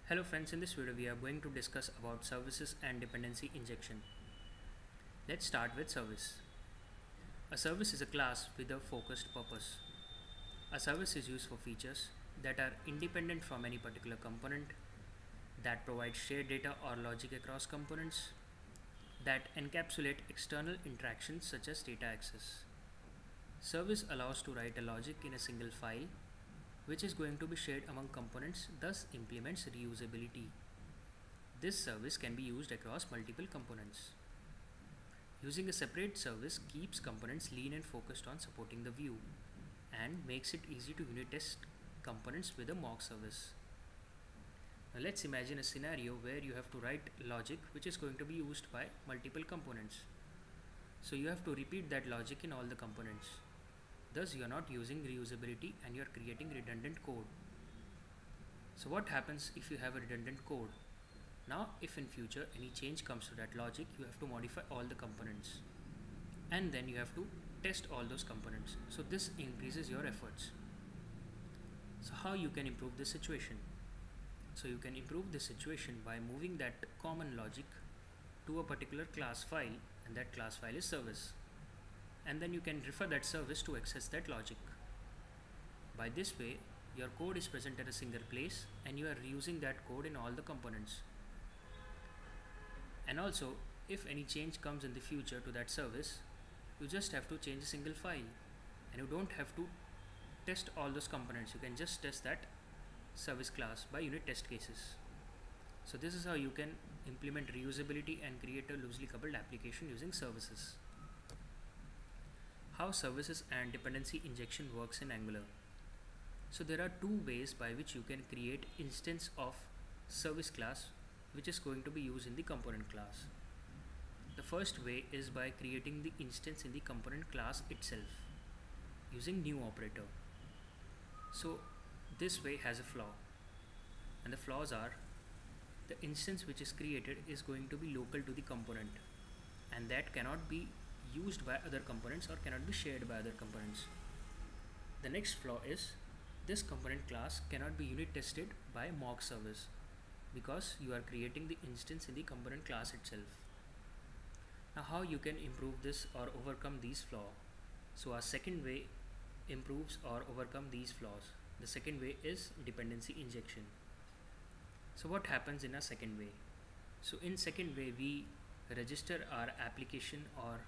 Hello friends, in this video we are going to discuss about services and dependency injection. Let's start with service. A service is a class with a focused purpose. A service is used for features that are independent from any particular component, that provide shared data or logic across components, that encapsulate external interactions such as data access. Service allows to write a logic in a single file which is going to be shared among components, thus implements reusability. This service can be used across multiple components. Using a separate service keeps components lean and focused on supporting the view and makes it easy to unit test components with a mock service. Now let's imagine a scenario where you have to write logic which is going to be used by multiple components. So you have to repeat that logic in all the components. Thus you are not using reusability and you are creating redundant code. So what happens if you have a redundant code? Now if in future any change comes to that logic, you have to modify all the components and then you have to test all those components. So this increases your efforts. So how you can improve this situation? So you can improve this situation by moving that common logic to a particular class file, and that class file is service. And then you can refer that service to access that logic. By this way, your code is present at a single place and you are reusing that code in all the components. And also, if any change comes in the future to that service, you just have to change a single file and you don't have to test all those components. You can just test that service class by unit test cases. So this is how you can implement reusability and create a loosely coupled application using services. How services and dependency injection works in Angular. So there are two ways by which you can create instance of service class which is going to be used in the component class. The first way is by creating the instance in the component class itself using new operator. So this way has a flaw, and the flaws are the instance which is created is going to be local to the component and that cannot be used by other components or cannot be shared by other components. The next flaw is this component class cannot be unit tested by mock service because you are creating the instance in the component class itself. Now how you can improve this or overcome these flaws? So our second way improves or overcome these flaws. The second way is dependency injection. So what happens in a second way? So in second way we register our application or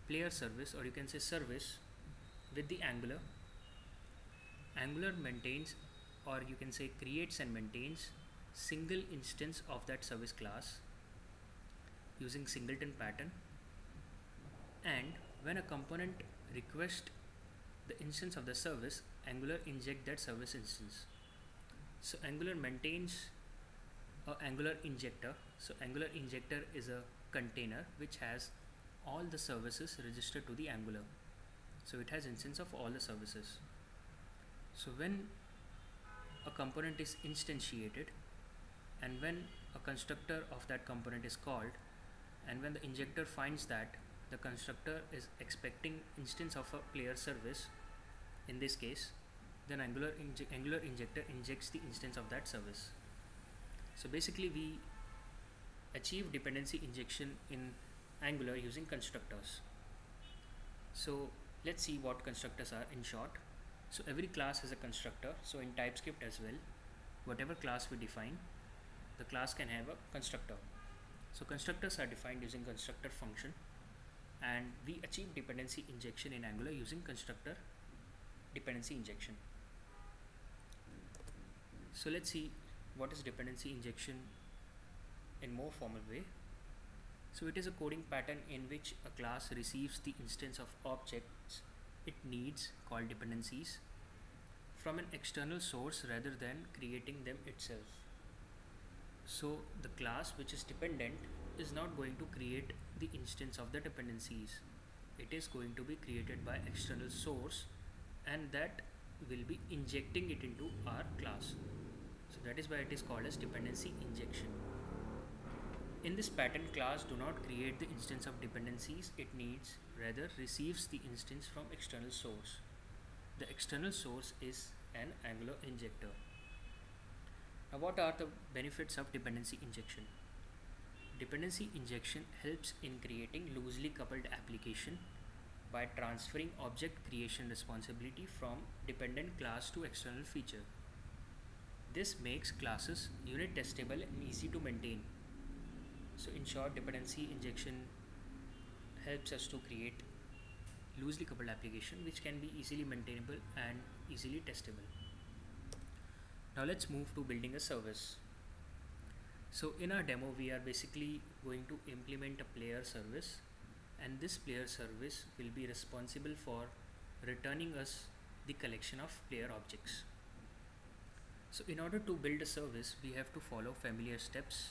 player service, or you can say service, with the Angular. Angular maintains, or you can say creates and maintains, single instance of that service class using singleton pattern, and when a component requests the instance of the service, Angular inject that service instance. So Angular maintains a Angular injector. So Angular injector is a container which has all the services registered to the Angular. So it has instance of all the services. So when a component is instantiated and when a constructor of that component is called, and when the injector finds that the constructor is expecting instance of a player service, in this case, then Angular injector injects the instance of that service. So basically we achieve dependency injection in Angular using constructors. So let's see what constructors are in short. So every class has a constructor. So in TypeScript as well, whatever class we define, the class can have a constructor. So constructors are defined using constructor function, and we achieve dependency injection in Angular using constructor dependency injection. So let's see what is dependency injection in more formal way. So it is a coding pattern in which a class receives the instance of objects it needs, called dependencies, from an external source rather than creating them itself. So the class which is dependent is not going to create the instance of the dependencies. It is going to be created by external source, and that will be injecting it into our class. So that is why it is called as dependency injection. In this pattern, class do not create the instance of dependencies it needs, rather receives the instance from external source. The external source is an Angular injector. Now, what are the benefits of dependency injection? Dependency injection helps in creating loosely coupled application by transferring object creation responsibility from dependent class to external feature. This makes classes unit testable and easy to maintain. So in short, dependency injection helps us to create loosely coupled application which can be easily maintainable and easily testable. Now let's move to building a service. So in our demo, we are basically going to implement a player service, and this player service will be responsible for returning us the collection of player objects. So in order to build a service, we have to follow familiar steps,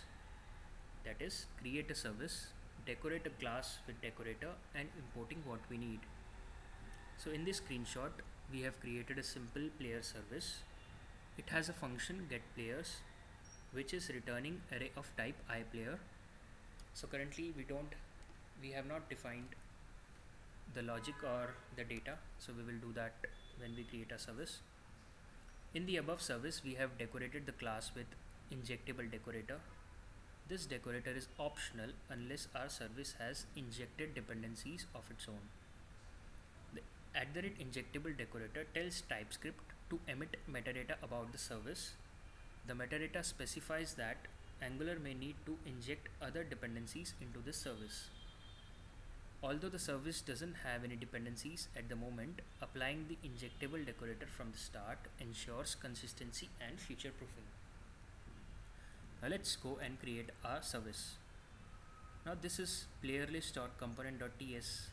that is create a service, decorate a class with decorator, and importing what we need. So in this screenshot, we have created a simple player service. It has a function getPlayers, which is returning array of type iPlayer. So currently we have not defined the logic or the data, so we will do that when we create a service. In the above service, we have decorated the class with injectable decorator. This decorator is optional unless our service has injected dependencies of its own. The @injectable decorator tells TypeScript to emit metadata about the service. The metadata specifies that Angular may need to inject other dependencies into this service. Although the service doesn't have any dependencies at the moment, applying the injectable decorator from the start ensures consistency and future proofing. Now let's go and create our service. Now this is playerlist.component.ts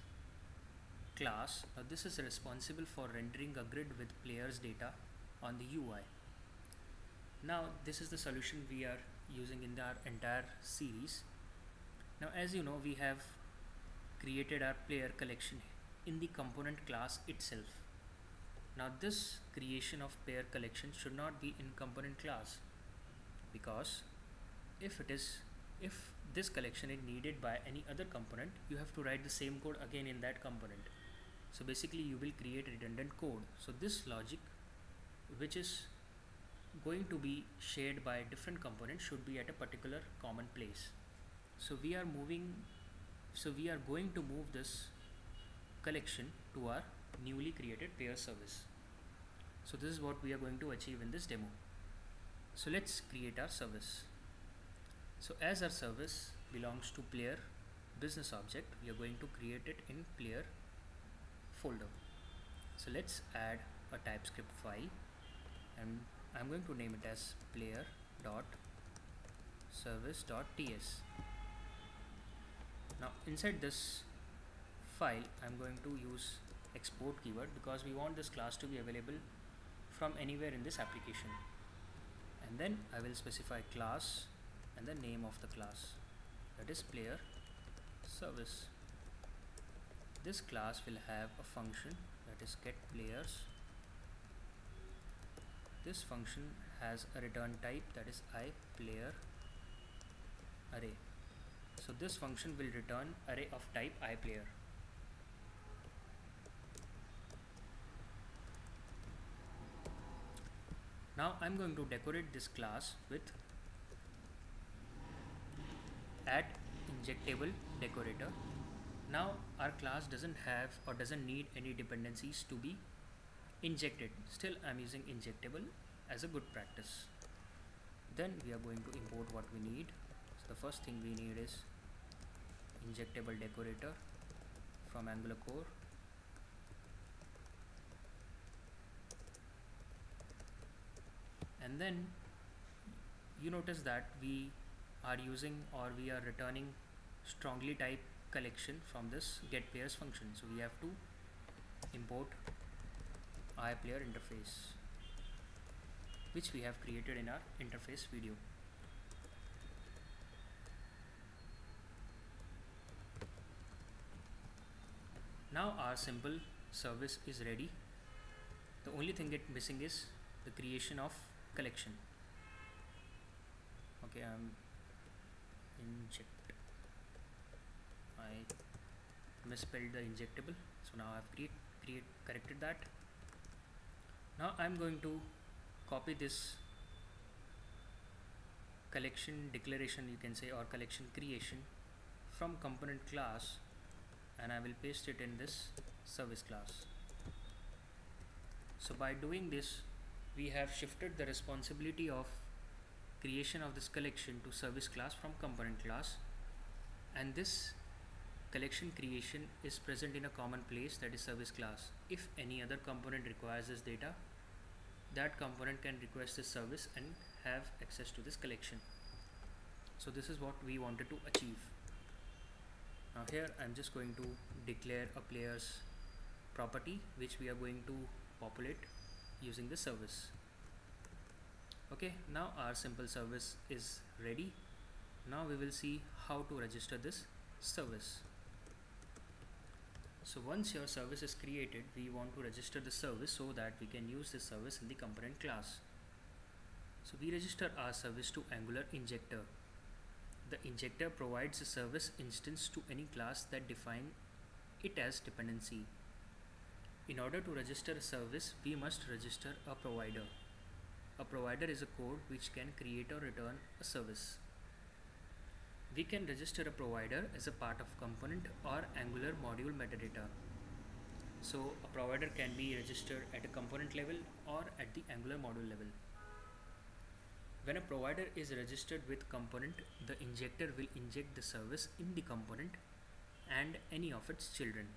class. Now this is responsible for rendering a grid with players data on the UI. Now this is the solution we are using in our entire series. Now as you know, we have created our player collection in the component class itself. Now this creation of player collection should not be in component class, because if this collection is needed by any other component, you have to write the same code again in that component. So basically you will create redundant code. So this logic, which is going to be shared by different components, should be at a particular common place. So we are going to move this collection to our newly created player service. So this is what we are going to achieve in this demo. So let's create our service. So as our service belongs to player business object, we are going to create it in player folder. So let's add a TypeScript file, and I'm going to name it as player.service.ts. Now inside this file, I'm going to use export keyword because we want this class to be available from anywhere in this application. And then I will specify class and the name of the class, that is player service. This class will have a function, that is getPlayers. This function has a return type, that is iPlayer array. So this function will return array of type iPlayer. Now I'm going to decorate this class with @injectable decorator. Now our class doesn't have or doesn't need any dependencies to be injected. Still I'm using injectable as a good practice. Then we are going to import what we need. So the first thing we need is injectable decorator from Angular core. And then you notice that we are using, or we are returning, strongly typed collection from this getPlayers function. So we have to import iPlayer interface, which we have created in our interface video. Now our simple service is ready. The only thing it missing is the creation of collection. Okay, I'm inject. I misspelled the injectable, so now I've corrected that. Now I'm going to copy this collection declaration, you can say, or collection creation from component class, and I will paste it in this service class. So by doing this, we have shifted the responsibility of creation of this collection to service class from component class, and this collection creation is present in a common place, that is service class. If any other component requires this data, that component can request this service and have access to this collection. So this is what we wanted to achieve. Now here I'm just going to declare a player's property which we are going to populate using the service. Okay, now our simple service is ready. Now we will see how to register this service. So once your service is created, we want to register the service so that we can use this service in the component class. So we register our service to Angular injector. The injector provides a service instance to any class that define it as dependency. In order to register a service, we must register a provider. A provider is a code which can create or return a service. We can register a provider as a part of component or Angular module metadata. So a provider can be registered at a component level or at the Angular module level. When a provider is registered with component, the injector will inject the service in the component and any of its children.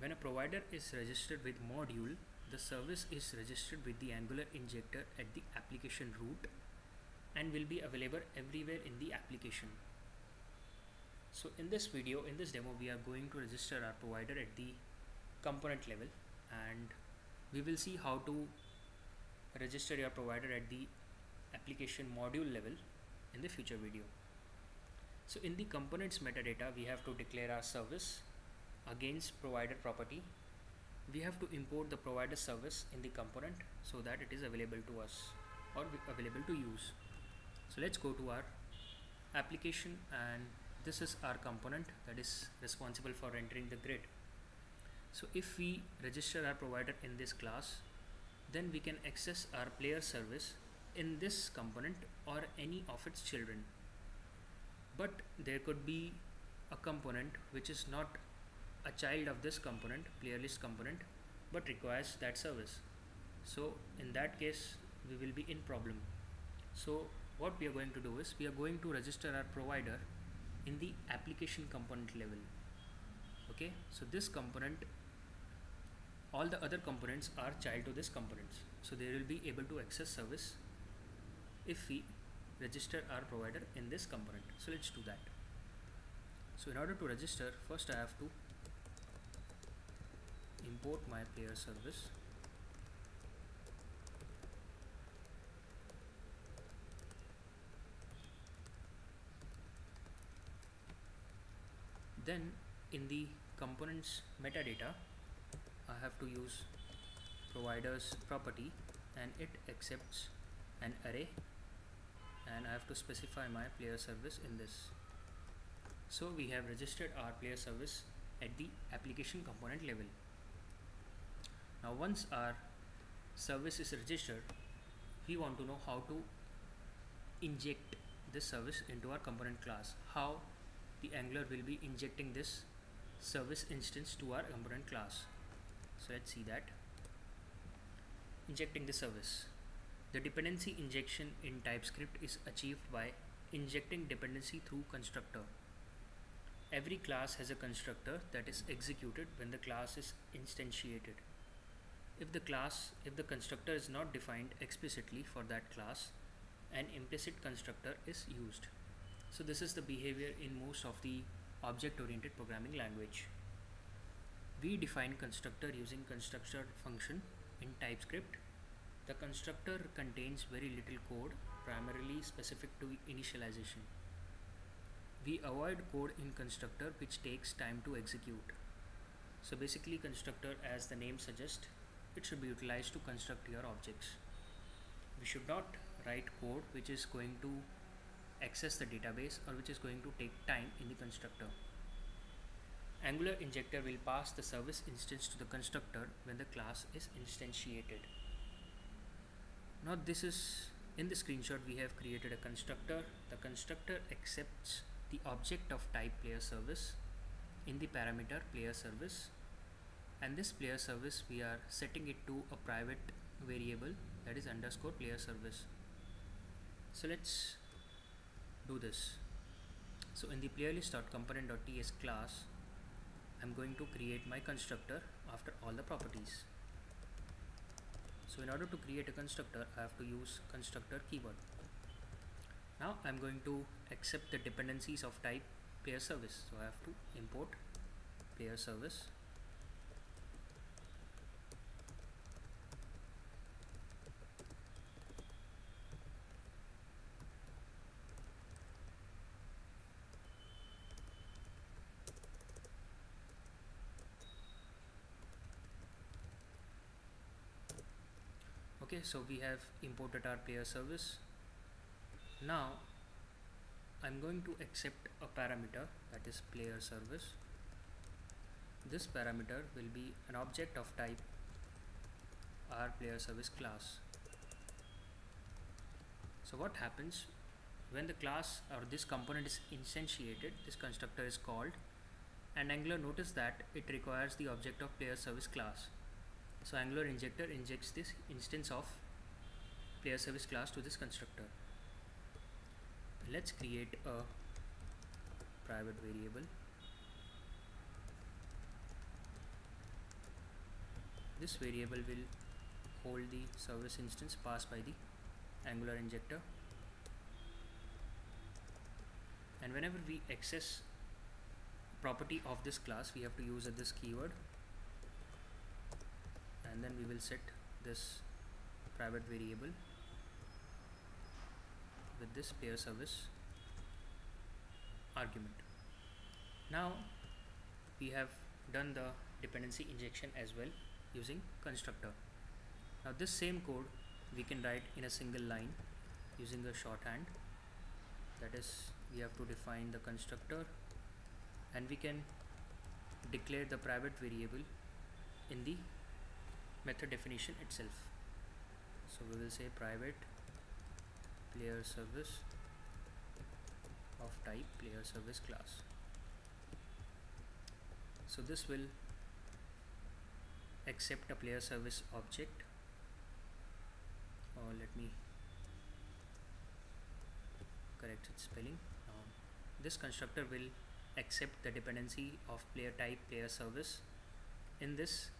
When a provider is registered with module, the service is registered with the Angular injector at the application root and will be available everywhere in the application. So in this video, in this demo, we are going to register our provider at the component level, and we will see how to register your provider at the application module level in the future video. So in the components metadata, we have to declare our service against provider property. We have to import the provider service in the component so that it is available to us or available to use. So let's go to our application, and this is our component that is responsible for entering the grid. So if we register our provider in this class, then we can access our player service in this component or any of its children. But there could be a component which is not a child of this component, player list component, but requires that service. So in that case, we will be in problem. So what we are going to do is, we are going to register our provider in the application component level. Okay, so this component, all the other components are child to this components, so they will be able to access service if we register our provider in this component. So let's do that. So in order to register, first I have to import my player service. Then in the components metadata, I have to use providers property, and it accepts an array, and I have to specify my player service in this. So we have registered our player service at the application component level. Now once our service is registered, we want to know how to inject this service into our component class, how the Angular will be injecting this service instance to our component class. So let's see that. Injecting the service. The dependency injection in TypeScript is achieved by injecting dependency through constructor. Every class has a constructor that is executed when the class is instantiated. If the constructor is not defined explicitly for that class, an implicit constructor is used. So this is the behavior in most of the object-oriented programming language. We define constructor using constructor function in TypeScript. The constructor contains very little code, primarily specific to initialization. We avoid code in constructor which takes time to execute. So basically, constructor, as the name suggests, it should be utilized to construct your objects. We should not write code which is going to access the database or which is going to take time in the constructor. Angular injector will pass the service instance to the constructor when the class is instantiated. Now this is In the screenshot we have created a constructor. The constructor accepts the object of type player service in the parameter player service, and this player service we are setting it to a private variable, that is underscore player service. So let's do this. So in the playerlist.component.ts class, I'm going to create my constructor after all the properties. So in order to create a constructor, I have to use constructor keyword. Now I'm going to accept the dependencies of type player service. So I have to import player service. Okay, so we have imported our player service. Now I'm going to accept a parameter, that is player service. This parameter will be an object of type our player service class. So what happens when the class or this component is instantiated, this constructor is called, and Angular notice that it requires the object of player service class. So Angular injector injects this instance of player service class to this constructor. Let's create a private variable. This variable will hold the service instance passed by the Angular injector, and whenever we access property of this class, we have to use this keyword, and then we will set this private variable with this player service argument. Now we have done the dependency injection as well using constructor. Now this same code we can write in a single line using a shorthand, that is we have to define the constructor and we can declare the private variable in the method definition itself. So we will say private player service of type player service class. So this will accept a player service object, or let me correct its spelling. This constructor will accept the dependency of player type player service in this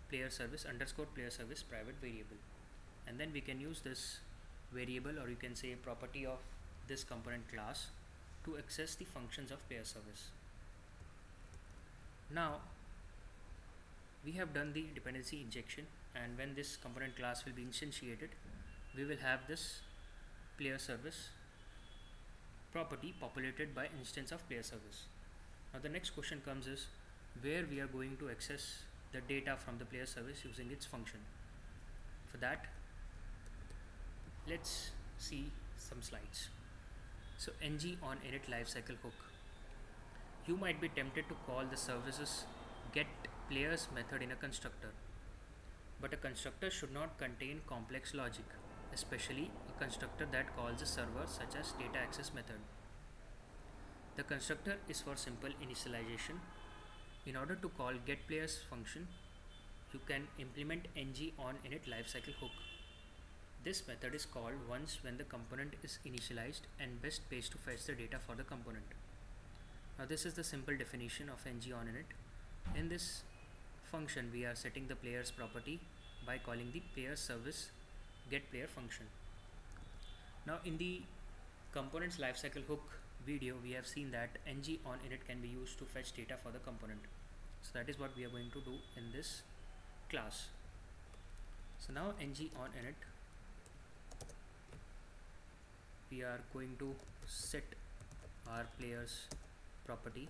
player service underscore player service private variable, and then we can use this variable, or you can say property of this component class, to access the functions of player service. Now we have done the dependency injection, and when this component class will be instantiated, we will have this player service property populated by instance of player service. Now the next question comes is where we are going to access the data from the player service using its function. For that, let's see some slides. So ng on init lifecycle hook. You might be tempted to call the services get players method in a constructor, but a constructor should not contain complex logic, especially a constructor that calls a server such as data access method. The constructor is for simple initialization. In order to call getPlayers function, you can implement ng on init lifecycle hook. This method is called once when the component is initialized and best pays to fetch the data for the component. Now this is the simple definition of ng on init. In this function, we are setting the players property by calling the player service getPlayer function. Now in the components lifecycle hook video, we have seen that ng on init can be used to fetch data for the component. So that is what we are going to do in this class. So now ng on init, we are going to set our players property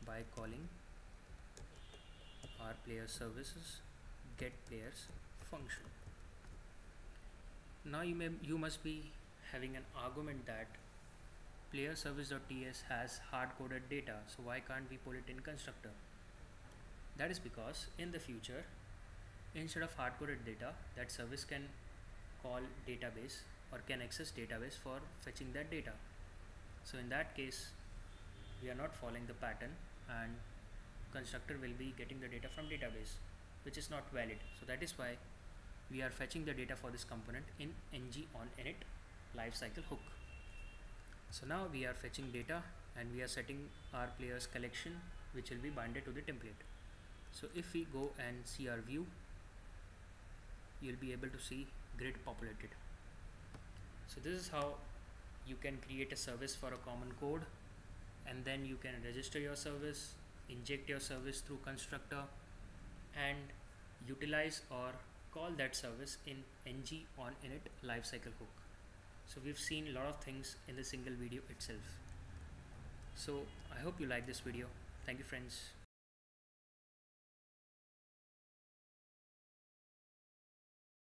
by calling our player services getPlayers function. Now you must be having an argument that player service.ts has hard-coded data, so why can't we pull it in constructor? That is because in the future, instead of hard-coded data, that service can call database or can access database for fetching that data. So in that case, we are not following the pattern, and constructor will be getting the data from database, which is not valid. So that is why we are fetching the data for this component in ng-on-init lifecycle hook. So now we are fetching data and we are setting our players collection, which will be binded to the template. So if we go and see our view, you'll be able to see grid populated. So this is how you can create a service for a common code, and then you can register your service, inject your service through constructor, and utilize or call that service in ng-on-init lifecycle hook. So we've seen a lot of things in the single video itself. So I hope you like this video. Thank you, friends.